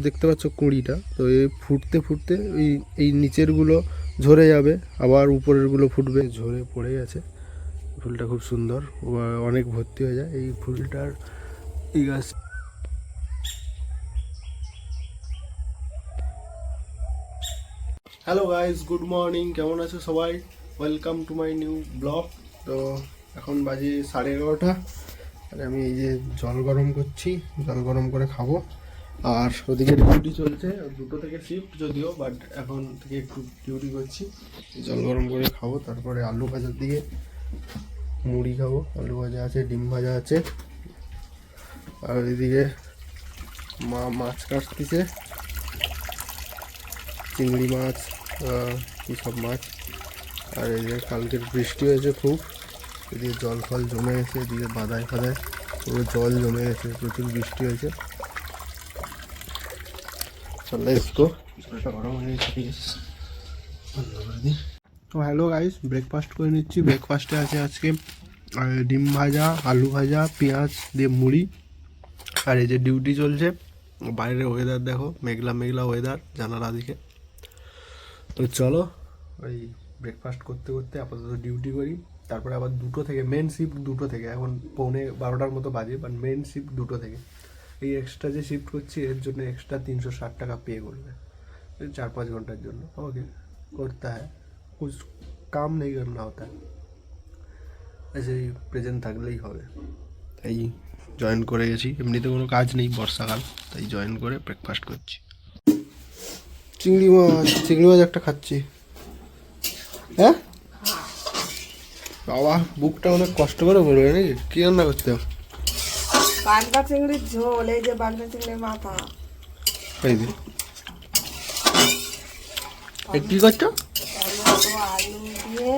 দেখতে পাচ্ছ কুঁড়িটা, তো এই ফুটতে ফুটতে এই নিচেরগুলো ঝরে যাবে, আবার উপরেরগুলো ফুটবে। ঝরে পড়ে গেছে ফুলটা, খুব সুন্দর, অনেক ভর্তি হয়ে যায় এই ফুলটার এই গাছ। হ্যালো গাইস, গুড মর্নিং, কেমন আছো সবাই? Welcome to my new blog. তো এখন বাজে 11:30, আর আমি এই যে জল গরম করছি, জল গরম করে খাবো। আর ওদিকে ডিউটি চলছে, 2টো থেকে শিফট যদিও, বাট এখন থেকে একটু ডিউটি করছি। জল গরম করে খাবো, তারপরে আলু ভাজার দিকে মুড়ি খাবো। আলু ভাজা আছে, ডিম ভাজা আছে, আর ওইদিকে মা মাছ কাটতেছে, চিংড়ি মাছ, এইসব মাছ। আর এই যে কালকের বৃষ্টি হয়েছে খুব, এদিকে জল ফল জমে গেছে, এদিকে বাদায় ফাদায় পুরো জল জমে গেছে, প্রচুর বৃষ্টি হয়েছে। চলে এসো, জলটা গরম হয়ে গেছে। তো হ্যালো গাইস, ব্রেকফাস্ট করে নিচ্ছি। ব্রেকফাস্টে আছে আজকে ডিম ভাজা, আলু ভাজা, পেঁয়াজ দিয়ে মুড়ি। আর এই যে ডিউটি চলছে, বাইরের ওয়েদার দেখো, মেঘলা মেঘলা ওয়েদার জানালা দিকে। তো চলো ওই ব্রেকফাস্ট করতে করতে আপাতত ডিউটি করি, তারপরে আবার 2টো থেকে মেন শিফট, 2টো থেকে, এখন 11:15 মতো বাজে, বাট মেন শিফট 2টো থেকে। এই এক্সট্রা যে শিফট করছি এর জন্য এক্সট্রা 360 টাকা পে করবে 4-5 ঘন্টার জন্য। ওকে, করতে হয়, কুছ কাম নেই করনা হতা, এসে প্রেজেন্ট থাকলেই হবে। তাই জয়েন করে গেছি, এমনিতে কোনো কাজ নেই, বর্ষাকাল, তাই জয়েন করে ব্রেকফাস্ট করছি। চিংড়ি মাছ একটা খাচ্ছি। হ্যাঁ বাবা, বুকটা অনেক কষ্ট করে বলবে নাকি? কি রান্না করতে হবে? বাগদা চিংড়ির ঝোল, এই যে বাগদা চিংড়ির মাথা। এই যে কি করছো? আলু দিয়ে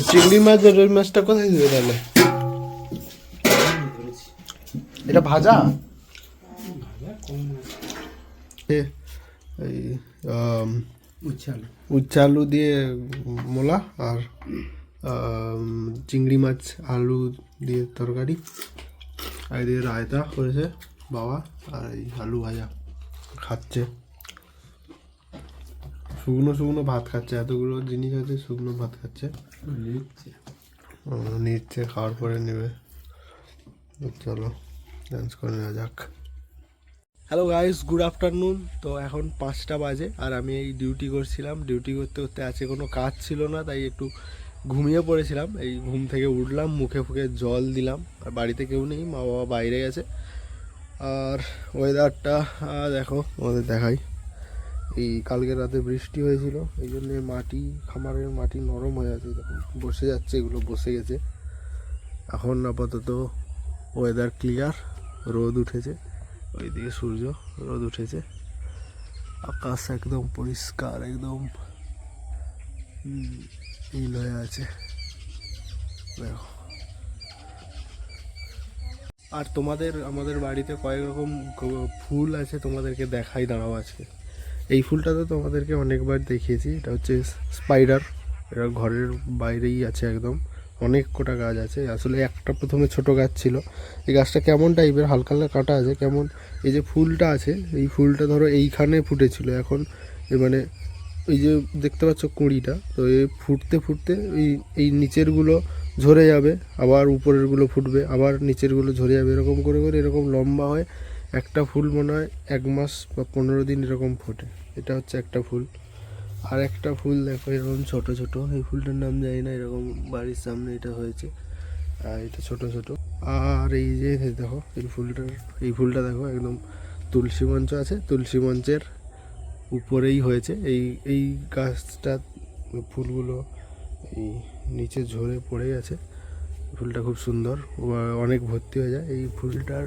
চিংড়ি মাছ আর ওই মাছটা কোথায় দিবে তাহলে? এটা ভাজা? এই উচ্ছে আলু দিয়ে মোলা, আর চিংড়ি মাছ আলু দিয়ে তরকারি, আর এদিকে রায়তা করেছে বাবা, আর এই আলু ভাজা খাচ্ছে। শুকনো শুকনো ভাত খাচ্ছে, এতগুলো জিনিস আছে, শুকনো ভাত খাচ্ছে, নিচ্ছে, খাওয়ার পরে নেবে। চলো ডান্স করে নেওয়া যাক। Hello guys, good afternoon. তো এখন 5টা বাজে, আর আমি এই ডিউটি করছিলাম। ডিউটি করতে করতে আজকে কোনো কাজ ছিল না, তাই একটু ঘুমিয়ে পড়েছিলাম। এই ঘুম থেকে উঠলাম, মুখে ফুখে জল দিলাম, আর বাড়িতে কেউ নেই, মা বাবা বাইরে গেছে। আর ওয়েদারটা দেখো, আমাদের দেখাই। এই কালকে রাতে বৃষ্টি হয়েছিল, এই জন্যে মাটি, খামারের মাটি নরম হয়ে আছে, দেখুন বসে যাচ্ছে, এগুলো বসে গেছে। এখন আপাতত ওয়েদার ক্লিয়ার, রোদ উঠেছে, ওইদিকে সূর্য, রোদ উঠেছে, আকাশ একদম পরিষ্কার, একদম নীল হয়ে আছে, দেখো। আর আমাদের বাড়িতে কয়েক রকম ফুল আছে, তোমাদেরকে দেখাই, দাঁড়াও আজকে। এই ফুলটা তো তোমাদেরকে অনেকবার দেখিয়েছি, এটা হচ্ছে স্পাইডার। এটা ঘরের বাইরেই আছে একদম, অনেক কোটা গাছ আছে। আসলে একটা প্রথমে ছোট গাছ ছিল, এই গাছটা কেমন টাইপের, হালকা হালকা কাটা আছে কেমন। এই যে ফুলটা আছে, এই ফুলটা ধরো এইখানে ফুটেছিল, এখন মানে এই যে দেখতে পাচ্ছ কুঁড়িটা, তো এই ফুটতে ফুটতে এই নিচেরগুলো ঝরে যাবে, আবার উপরেরগুলো ফুটবে, আবার নিচেরগুলো ঝরে যাবে, এরকম করে করে এরকম লম্বা হয়। একটা ফুল মনে হয় 1 মাস বা 15 দিন এরকম ফোটে। এটা হচ্ছে একটা ফুল। আর একটা ফুল দেখো এরকম ছোট ছোট, এই ফুলটার নাম জানি না, এরকম বাড়ির সামনে এটা হয়েছে, আর এটা ছোট ছোট। আর এই যে দেখো এই ফুলটা দেখো, একদম তুলসী মঞ্চ আছে, তুলসী মঞ্চের উপরেই হয়েছে এই গাছটা। ফুলগুলো এই নিচে ঝরে পড়ে গেছে, ফুলটা খুব সুন্দর, অনেক ভর্তি হয়ে যায় এই ফুলটার।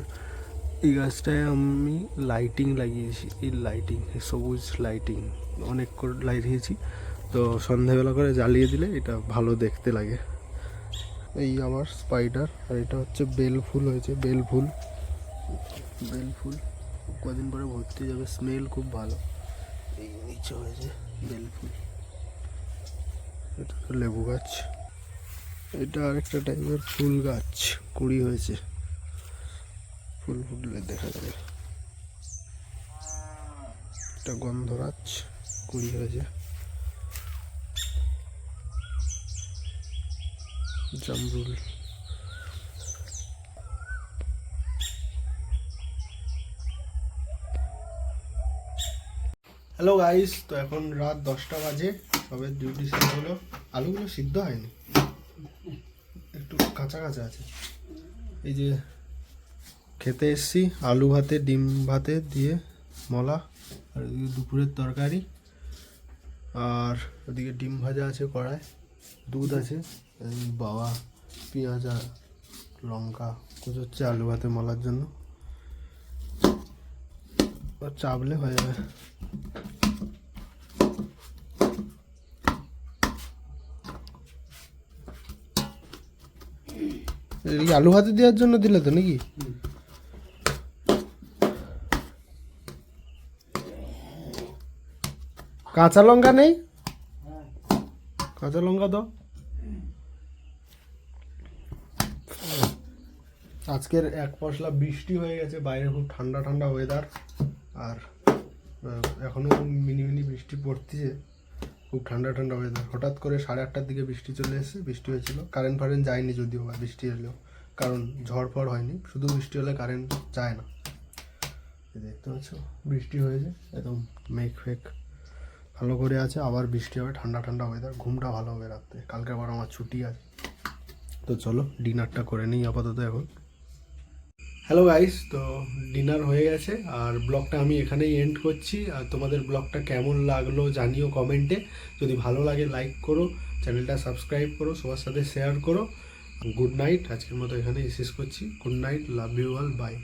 এই গাছটায় আমি লাইটিং লাগিয়েছি, এই লাইটিং, সবুজ লাইটিং অনেক করে লাগিয়েছি, তো সন্ধ্যাবেলা করে জ্বালিয়ে দিলে এটা ভালো দেখতে লাগে। এই আবার স্পাইডার, আর এটা হচ্ছে বেল ফুল হয়েছে, বেল ফুল কদিন পরে ভর্তি যাবে, স্মেল খুব ভালো। এই নিচে হয়েছে বেল ফুল। এটা তো লেবু গাছ, এটা আরেকটা টাইপের ফুল গাছ, কুঁড়ি হয়েছে, ফুল ফুটলে দেখা যাবে। একটা গন্ধরাজ কুড়ি হয়েছে, জামরুল। হ্যালো গাইস, তো এখন রাত 10টা বাজে, সবে ডিউটি শেষ হলো। আলুগুলো সিদ্ধ হয়নি, একটু কাঁচা কাঁচা আছে। এই যে খেতে এসছি আলু ভাতে, ডিম ভাতে দিয়ে মলা, আর এদিকে দুপুরের তরকারি, আর ওদিকে ডিম ভাজা আছে কড়ায়, দুধ আছে, বাবা পেঁয়াজ আর লঙ্কা কুচোচ্ছে আলু ভাতে মলার জন্য, চাপলে হয়ে যাবে। এই আলু ভাতে দেওয়ার জন্য দিলে তো নাকি? কাঁচা লঙ্কা নেই? কাঁচা লঙ্কা দাও। আজকের এক পশলা বৃষ্টি হয়ে গেছে, বাইরে খুব ঠান্ডা ঠান্ডা ওয়েদার, আর এখনো মিনি বৃষ্টি পড়তেছে, খুব ঠান্ডা ঠান্ডা ওয়েদার। হঠাৎ করে 8:30টার দিকে বৃষ্টি চলে এসেছে, বৃষ্টি হয়েছিল, কারেন্ট ফারেন্ট যায়নি যদিও বা বৃষ্টি হলেও, কারণ ঝড় ফড় হয়নি, শুধু বৃষ্টি হলে কারেন্ট যায় না। দেখতে পাচ্ছ বৃষ্টি হয়েছে, একদম মেঘ ফেক ভালো করে আছে, আবার বৃষ্টি হবে, ঠান্ডা ঠান্ডা ওয়েদার, ঘুমটা ভালো হবে রাত্রে, কালকে আবার আমার ছুটি আছে। তো চলো ডিনারটা করে নিই আপাতত এখন। হ্যালো গাইস, তো ডিনার হয়ে গেছে, আর ব্লগটা আমি এখানেই এন্ড করছি। আর তোমাদের ব্লগটা কেমন লাগলো জানিও কমেন্টে, যদি ভালো লাগে লাইক করো, চ্যানেলটা সাবস্ক্রাইব করো, সবার সাথে শেয়ার করো। গুড নাইট, আজকের মতো এখানেই শেষ করছি। Good night, love you all, by.